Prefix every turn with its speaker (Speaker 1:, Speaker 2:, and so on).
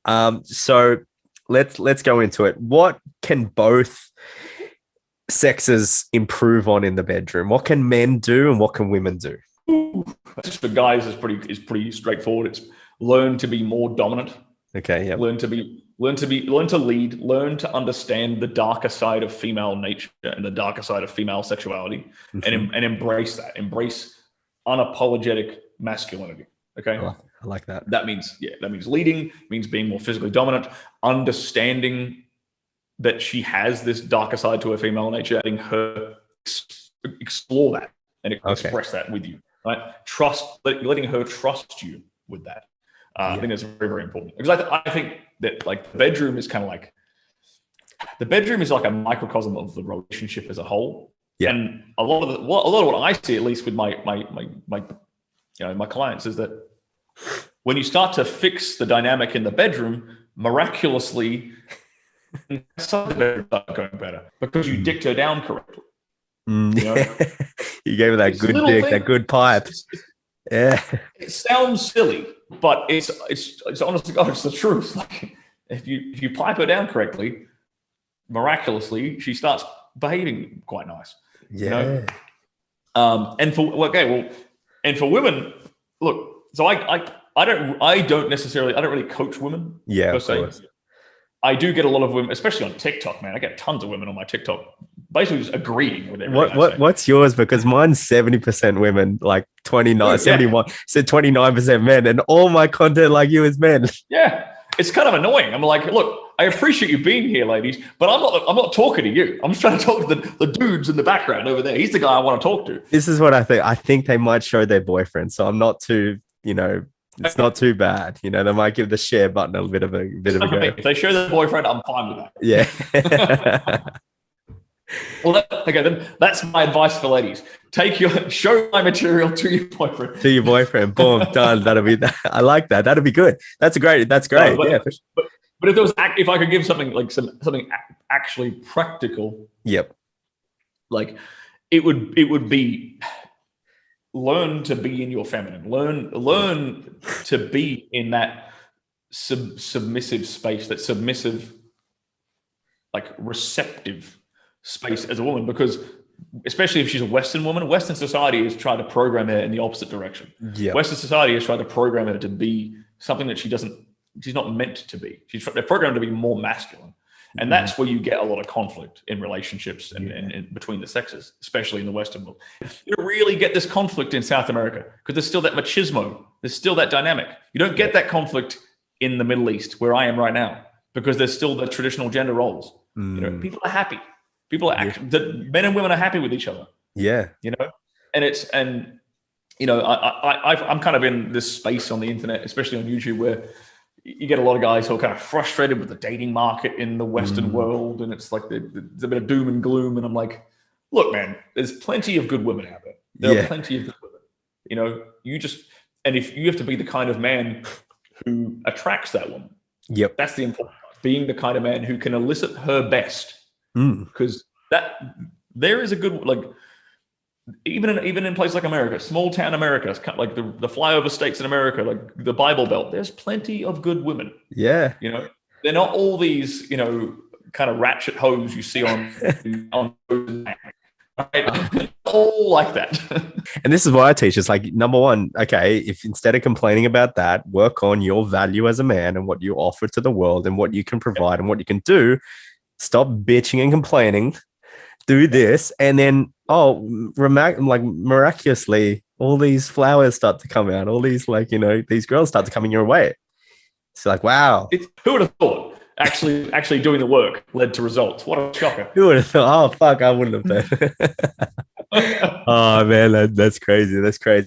Speaker 1: So let's go into it. What can both sexes improve on in the bedroom? What can men do and what can women do?
Speaker 2: Just for guys is pretty straightforward. It's learn to be more dominant.
Speaker 1: Okay. Yeah.
Speaker 2: Learn to lead, learn to understand the darker side of female nature and the darker side of female sexuality, and embrace that. Embrace unapologetic masculinity. Okay.
Speaker 1: I like that.
Speaker 2: That means leading, means being more physically dominant, understanding that she has this darker side to her female nature, letting her explore that and express that with you, right? Letting her trust you with that. I think that's very, very important, because I think that like the bedroom is like a microcosm of the relationship as a whole. Yeah. And a lot of what I see, at least with my clients, is that when you start to fix the dynamic in the bedroom, miraculously, some of the bedroom start going better because you dicked her down correctly.
Speaker 1: You know? You gave her that good dick, that good pipe. Yeah.
Speaker 2: It sounds silly, but it's honestly, God, it's the truth. Like if you pipe her down correctly, miraculously, she starts behaving quite nice.
Speaker 1: Yeah.
Speaker 2: You know? And for women, look. So I don't really coach women.
Speaker 1: Yeah,
Speaker 2: per se. I do get a lot of women, especially on TikTok, man. I get tons of women on my TikTok basically just agreeing with everything.
Speaker 1: What's yours? Because mine's 70% women, like 71, so 29% men, and all my content like you is men.
Speaker 2: Yeah. It's kind of annoying. I'm like, look, I appreciate you being here, ladies, but I'm not talking to you. I'm just trying to talk to the dudes in the background over there. He's the guy I want to talk to.
Speaker 1: This is what I think. I think they might show their boyfriend, so I'm not too, it's not too bad. They might give the share button a bit of a go.
Speaker 2: If they show their boyfriend, I'm fine with that.
Speaker 1: Yeah.
Speaker 2: Well, then that's my advice for ladies. Show my material to your boyfriend.
Speaker 1: To your boyfriend. Boom, done. That'll be that. I like that. That'll be good. That's great.
Speaker 2: But if I could give something like something actually practical.
Speaker 1: Yep.
Speaker 2: Like it would be learn to be in your feminine. Learn to be in that submissive space, that submissive, like receptive space as a woman, because especially if she's a Western woman, Western society has tried to program her in the opposite direction.
Speaker 1: Yep.
Speaker 2: Western society has tried to program her to be something that she's not meant to be. They're programmed to be more masculine. And that's where you get a lot of conflict in relationships and between the sexes, especially in the Western world. You don't really get this conflict in South America because there's still that machismo. There's still that dynamic. You don't get that conflict in the Middle East where I am right now because there's still the traditional gender roles. People are happy. The men and women are happy with each other.
Speaker 1: Yeah.
Speaker 2: I'm kind of in this space on the internet, especially on YouTube, where you get a lot of guys who are kind of frustrated with the dating market in the Western world. And it's like there's a bit of doom and gloom. And I'm like, look, man, there's plenty of good women out there. There are plenty of good women. If you have to be the kind of man who attracts that woman.
Speaker 1: Yep.
Speaker 2: That's the important part. Being the kind of man who can elicit her best. Because there is a good, like, even in places like America, small town America, it's kind of like the flyover states in America, like the Bible Belt, there's plenty of good women.
Speaker 1: Yeah.
Speaker 2: They're not all these, kind of ratchet hoes you see on right? All like that.
Speaker 1: And this is what I teach. It's like, number one, okay, if instead of complaining about that, work on your value as a man and what you offer to the world and what you can provide and what you can do. Stop bitching and complaining. Do this, and then miraculously, all these flowers start to come out. All these these girls start to come in your way. It's like, wow.
Speaker 2: Who would have thought? Actually doing the work led to results. What a shocker.
Speaker 1: Who would have thought? Oh fuck, I wouldn't have done. Oh man, that's crazy. That's crazy.